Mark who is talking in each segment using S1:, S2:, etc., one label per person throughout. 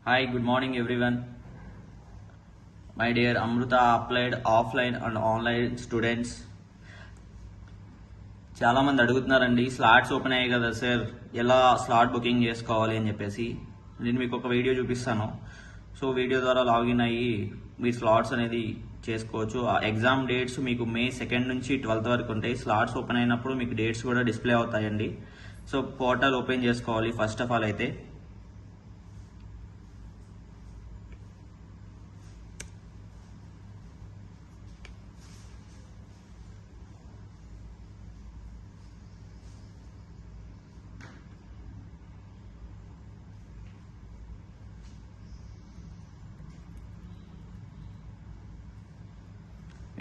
S1: Hi, good morning everyone. My dear Amruta applied offline and online students. చాలా మంది అడుగుతున్నారండి, slots open అయ్యాయి కదా సార్, ఎలా స్లాట్ బుకింగ్ చేసుకోవాలి అని చెప్పేసి నేను మీకు ఒక వీడియో చూపిస్తాను. సో వీడియో ద్వారా లాగిన్ అయ్యి మీ స్లాట్స్ అనేది చేసుకోవచ్చు. ఆ ఎగ్జామ్ డేట్స్ మీకు May 2 నుంచి 12 వరకు ఉంటాయి. స్లాట్స్ ఓపెన్ అయినప్పుడు మీకు డేట్స్ కూడా డిస్ప్లే అవుతాయండి. సో పోర్టల్ ఓపెన్ చేసుకోవాలి ఫస్ట్ ఆఫ్ ఆల్ అయితే.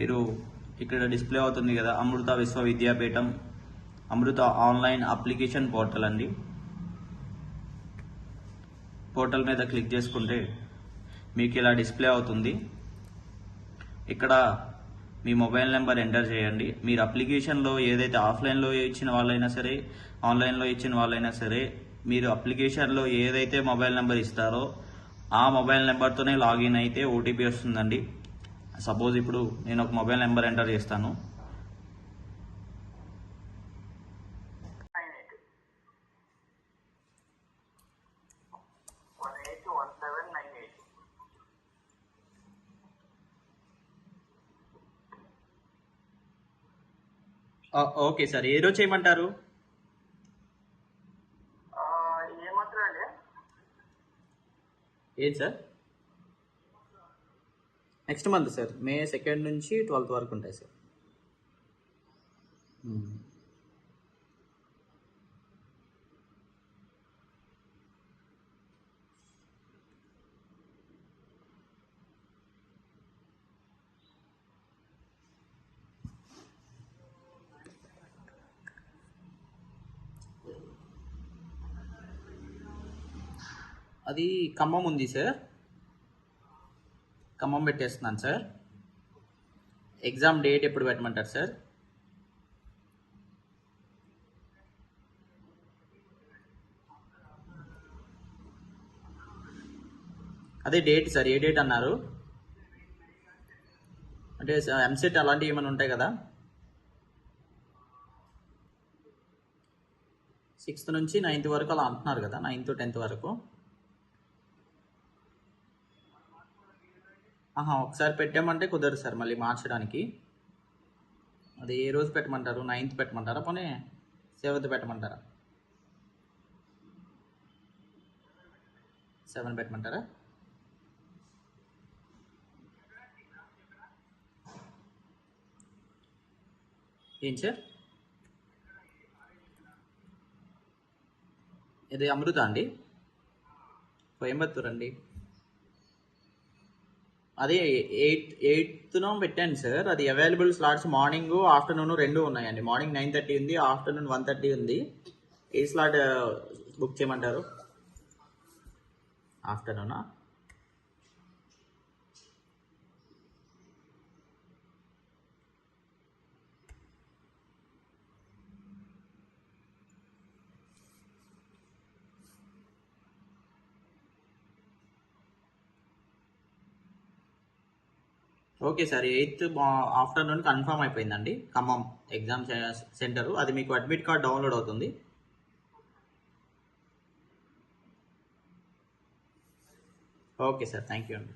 S1: మీరు ఇక్కడ డిస్ప్లే అవుతుంది కదా, అమృత విశ్వవిద్యాపీఠం అమృత ఆన్లైన్ అప్లికేషన్ పోర్టల్ అండి. పోర్టల్ మీద క్లిక్ చేసుకుంటే మీకు ఇలా డిస్ప్లే అవుతుంది. ఇక్కడ మీ మొబైల్ నెంబర్ ఎంటర్ చేయండి. మీరు అప్లికేషన్లో ఏదైతే ఆఫ్లైన్లో ఇచ్చిన వాళ్ళైనా సరే, ఆన్లైన్లో ఇచ్చిన వాళ్ళైనా సరే, మీరు అప్లికేషన్లో ఏదైతే మొబైల్ నెంబర్ ఇస్తారో ఆ మొబైల్ నెంబర్తోనే లాగిన్ అయితే ఓటీపీ వస్తుందండి. సపోజ్ ఇప్పుడు నేను ఒక మొబైల్ నెంబర్ ఎంటర్ చేస్తాను. ఓకే సార్, ఏ రోజు చేయమంటారు? ఏది sir? Next month sir, May 2 నుంచి 12 వరకు ఉంటాయి సార్. అది ఖమ్మం ఉంది సార్, ఖమ్మం పెట్టేస్తున్నాను సార్. ఎగ్జామ్ డేట్ ఎప్పుడు పెట్టమంటారు సార్? అదే డేట్ సార్, ఏ డేట్ అన్నారు? అంటే ఎంసెట్ అలాంటివి ఏమైనా ఉంటాయి కదా? 6th నుంచి 9th వరకు అలా అంటున్నారు కదా, 9th 10th వరకు. ఒకసారి పెట్టామంటే కుదరదు సార్ మళ్ళీ మార్చడానికి. అది ఏ రోజు పెట్టమంటారు? 9th పెట్టమంటారా, పోనీ 7th పెట్టమంటారా? 7 పెట్టమంటారా? ఏం సార్? ఇది అమృత అండి, కోయంబత్తూర్ అండి. అదే 8th పెట్టాను సార్. అది అవైలబుల్ స్లాట్స్ మార్నింగ్ ఆఫ్టర్నూన్ 2 ఉన్నాయండి. మార్నింగ్ 9:30 ఉంది, ఆఫ్టర్నూన్ 1:30 ఉంది. ఏ స్లాట్ బుక్ చేయమంటారు? ఆఫ్టర్నూనా? Okay sir, 8th afternoon confirm అయిపోయిందండి. ఖమ్మం ఎగ్జామ్ సెంటర్, అది మీకు అడ్మిట్ కార్డ్ డౌన్లోడ్ అవుతుంది. ఓకే సార్, థ్యాంక్ యూ అండి.